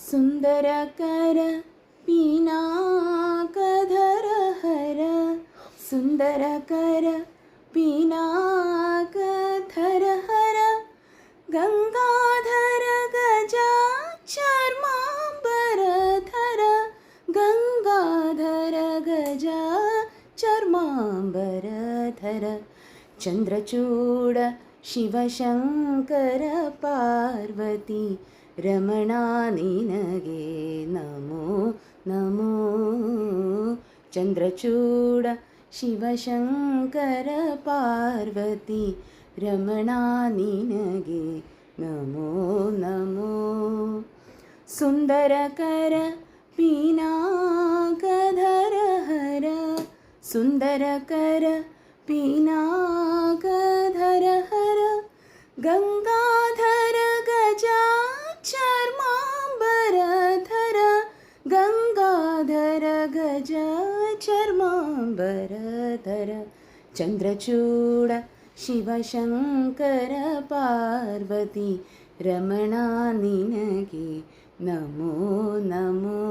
सुन्दरकर पिनाकधर Har सुन्दरकर पिनाकधर Har Gangadhar गजाचर्माम्बरधर Gangadhar गजाचर्माम्बरधर Chandrachud Shiv Shankar Parvati Ramana निनगे Namo Namo Chandrachud Shiv Shankar Parvati Ramana निनगे Namo Namo सुन्दरकर पिनाकधर Har सुन्दरकर पिनाकधर Har Gangadhar गजाचर्माम्बरधर Gangadhar गजाचर्माम्बरधर Chandrachud Shiv Shankar Parvati Ramana निनगे Namo Namo.